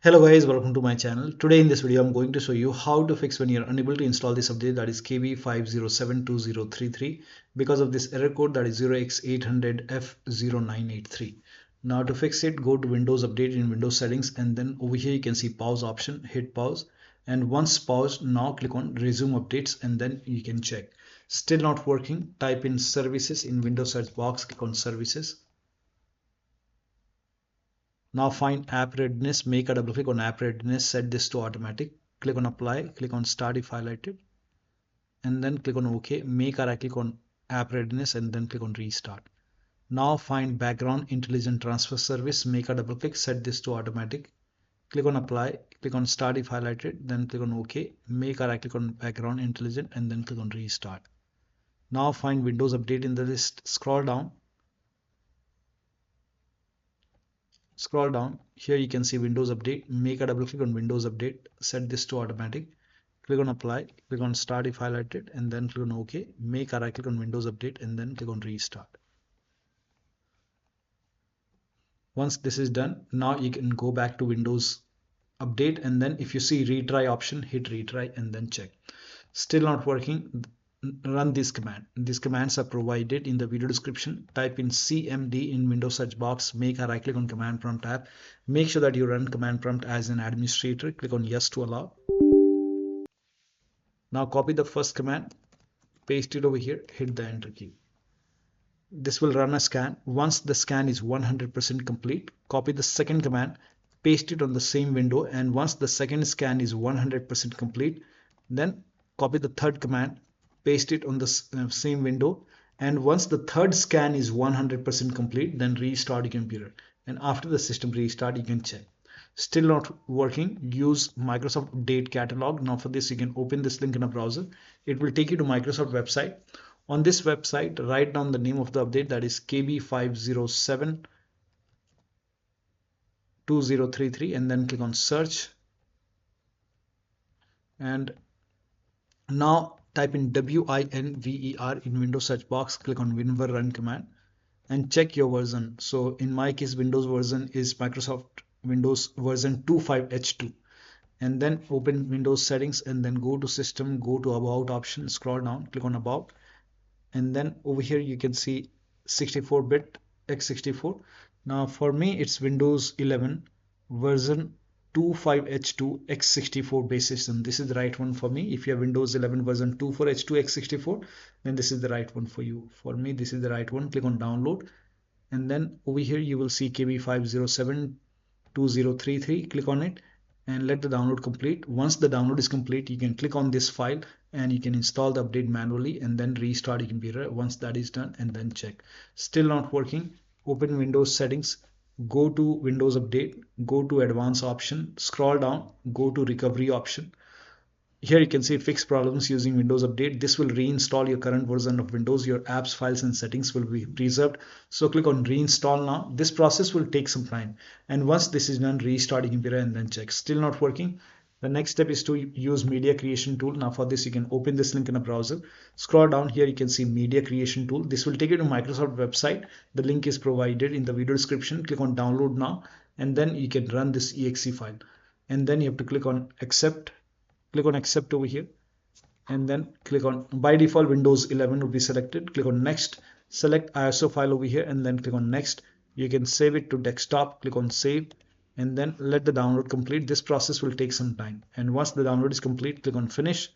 Hello guys, welcome to my channel. Today in this video I'm going to show you how to fix when you're unable to install this update, that is KB5072033, because of this error code, that is 0x800f0983. Now to fix it, go to Windows Update in Windows Settings, and then over here you can see pause option. Hit pause, and once paused, now click on resume updates, and then you can check. Still not working, type in services in Windows search box, click on services. Now find app readiness, make a double click on app readiness, set this to automatic, click on apply, click on start if highlighted, and then click on OK, make a right click on app readiness, and then click on restart. Now find background intelligent transfer service, make a double click, set this to automatic, click on apply, click on start if highlighted, then click on OK, make a right click on background intelligent, and then click on restart. Now find Windows Update in the list, scroll down, here you can see Windows Update, make a double click on Windows Update, set this to automatic, click on apply, click on start if highlighted, and then click on OK, make a right click on Windows Update, and then click on restart. Once this is done, now you can go back to Windows Update, and then if you see retry option, hit retry and then check. Still not working, run this command. These commands are provided in the video description. Type in cmd in Windows search box, make a right click on command prompt tab, make sure that you run command prompt as an administrator, click on yes to allow. Now copy the first command, paste it over here, hit the enter key. This will run a scan. Once the scan is 100% complete, copy the second command, paste it on the same window, and once the second scan is 100% complete, then copy the third command, paste it on the same window, and once the third scan is 100% complete, then restart your computer, and after the system restart you can check. Still not working, use Microsoft Update Catalog. Now for this you can open this link in a browser. It will take you to Microsoft website. On this website, write down the name of the update, that is KB5072033, and then click on search, and now type in WINVER in Windows search box, click on WinVer run command, and check your version. So in my case, Windows version is Microsoft Windows version 25H2. And then open Windows settings, and then go to system, go to about option, scroll down, click on about, and then over here you can see 64-bit x64. Now for me it's Windows 11 version 25H2 x64 base system. This is the right one for me. If you have Windows 11 version 24H2 x64, then this is the right one for you. For me this is the right one. Click on download, and then over here you will see KB5072033. click on it and let the download complete. Once the download is complete, you can click on this file and you can install the update manually and then restart your computer once that is done, and then check. Still not working, open Windows settings, go to Windows Update, go to advanced option, scroll down, go to recovery option. Here you can see fix problems using Windows Update. This will reinstall your current version of Windows. Your apps, files and settings will be preserved. So click on reinstall now. This process will take some time, and once this is done, restart your computer and then check. Still not working. The next step is to use media creation tool. Now for this you can open this link in a browser, scroll down, here you can see media creation tool. This will take you to Microsoft website. The link is provided in the video description. Click on download now, and then you can run this exe file, and then you have to click on accept. Click on accept over here, and then click on, by default Windows 11 will be selected. Click on next, select ISO file over here, and then click on next. You can save it to desktop, click on save, and then let the download complete. This process will take some time, and once the download is complete, click on finish.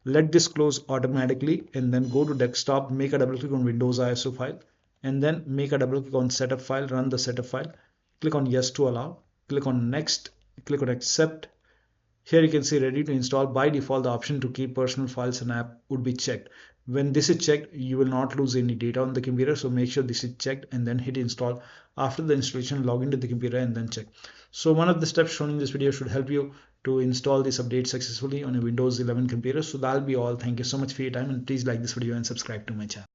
Let this close automatically, and then go to desktop, make a double click on Windows ISO file, and then make a double click on setup file, run the setup file, click on yes to allow, click on next, click on accept. Here you can see ready to install. By default the option to keep personal files and app would be checked. When this is checked, you will not lose any data on the computer, so make sure this is checked and then hit install. After the installation, log into the computer and then check. So one of the steps shown in this video should help you to install this update successfully on a Windows 11 computer. So that'll be all. Thank you so much for your time, and please like this video and subscribe to my channel.